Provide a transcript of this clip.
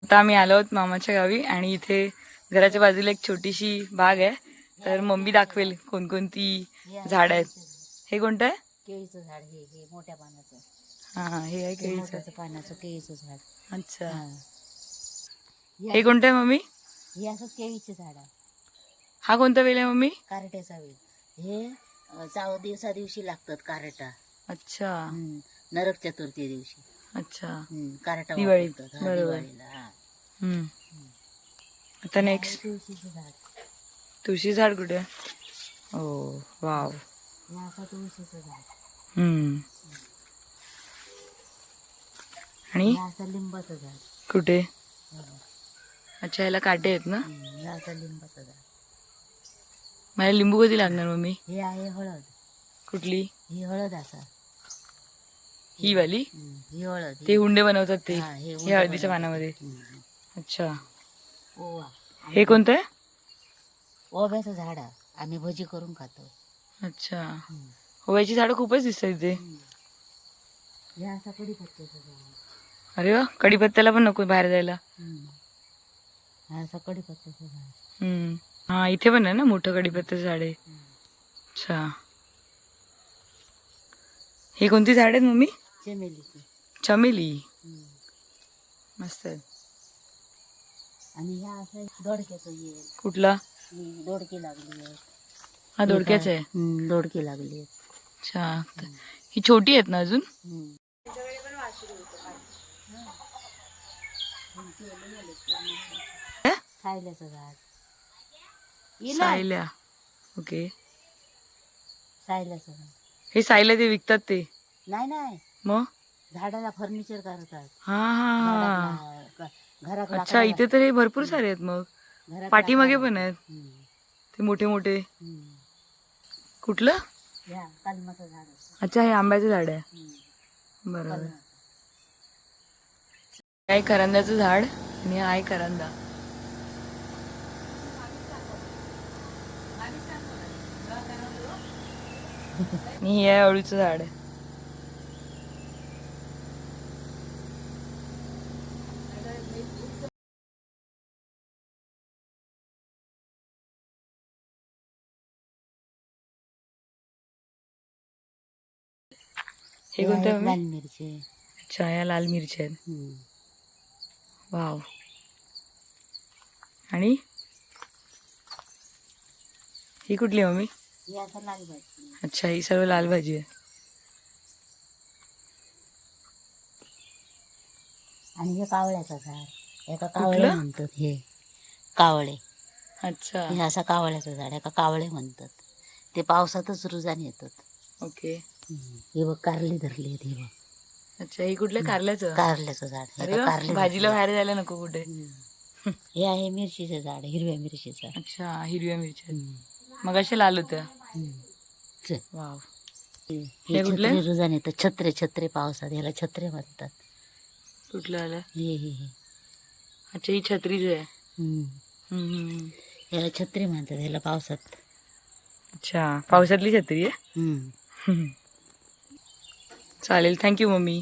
आता आम्ही आलो आहोत मामाच्या गावी आणि इथे घराच्या बाजूला एक छोटीशी बाग आहे. तर मम्मी दाखवेल कोणकोणती झाड आहेत. हे कोणतं आहे? केळीचं झाड. हे मोठ्या पानाचं. हा हे आहे केळीचं मोठ्याचं पानाचं केळीचं झाड. अच्छा. हा. हे कोणतं आहे मम्मी? हे असं केळीचे झाड आहे. हा कोणता वेल आहे मम्मी? कारट्याचा वेल. हे दिवशी लागतात कारटा. अच्छा. नरक चतुर्थी दिवशी. अच्छा. कारटा दिवाळी. वापरतात. बरोबर. दिवाळीला. हा. आता नेक्स्ट तुळशीचं झाड. तुळशी झाड कुठे? ओ वाव. हे असं तुळशीचं झाड. आणि हे असं लिंबाचं झाड. कुठे? अच्छा याला काटे आहेत ना? हे असं लिंबाचं झाड. मला लिंबू कधी लागणार मम्मी? हे आहे हळद. कुठली? ही हळद असा. ही वाली? ही हळद. ते हुंडे बनवतात ते. हा, हे हे हळदीच्या पानामध्ये. अच्छा. ओवा. हे कोणतं आहे? ओव्याचं झाड आहे. आम्ही भजी करून खातो. अच्छा. ओव्याची झाडं खूपच दिसतात इथे. हे असं कढीपत्त्याचं झाड. अरे वा, कढीपत्त्याला पण नको बाहेर जायला. हा असं कढीपत्त्याचं झाड. हा इथे पण आहे ना मोठं कढीपत्त्याचं झाड आहे. अच्छा. हे कोणती झाड आहेत मम्मी? चमेलीची. चमेली. मस्त आहे. आणि ह्या असं दोडक्याचं येईल. कुठला? दोडकी लागली आहे. हा दोडक्याच आहे. दोडकी लागली आहे. अच्छा. ही छोटी आहेत ना अजून? सायल्याचं झाड. सायल्या. ओके. सायल्याचं झाड. हे सायल्या ते विकतात ते? नाही मग झाडाला फर्निचर करतात. हा हा. घरात अच्छा इथे तर हे भरपूर सारे आहेत. मग पाठीमागे पण आहेत ते मोठे मोठे. कुठलं? कलमाचं झाड. अच्छा हे आंब्याचं झाड आहे. बरोबर. आहे करंदाचं झाड आणि आहे करंदा. आणि हे आहे अळूचं झाड. हे कोणतं आहे? लाल मिरची. अच्छा या लाल मिरच्या आहेत. वाव. आणि ही कुठली आहे मम्मी? ही असं लाल भाजी. अच्छा ही सर्व लाल भाजी आहे. आणि हे कावळ्याचं झाड. एका कावळे म्हणतात. हे कावळे. अच्छा. हे असं कावळ्याचं झाड एका कावळे म्हणतात. ते पावसातच रुजान येतात. ओके. हे बघ कारली धरली आहेत. हे बघ. अच्छा हे कुठलं? कारल्याचं? कारल्याचं झाड. अरे वा, भाजीला बाहेर जायला नको कुठे. हे आहे मिरचीचं झाड. हिरव्या मिरचीचं. अच्छा हिरव्या मिरच्या. मग अशा लाल होत्या. वाव. हे छत्रे रुजान येतं. छत्रे छत्रे पावसात. ह्याला छत्रे म्हणतात. कुठलं आलं? हे अच्छा ही छत्रीच आहे. ह्याला छत्री म्हणतात. ह्याला पावसात. अच्छा पावसातली छत्री आहे. चालेल. Thank you mummy.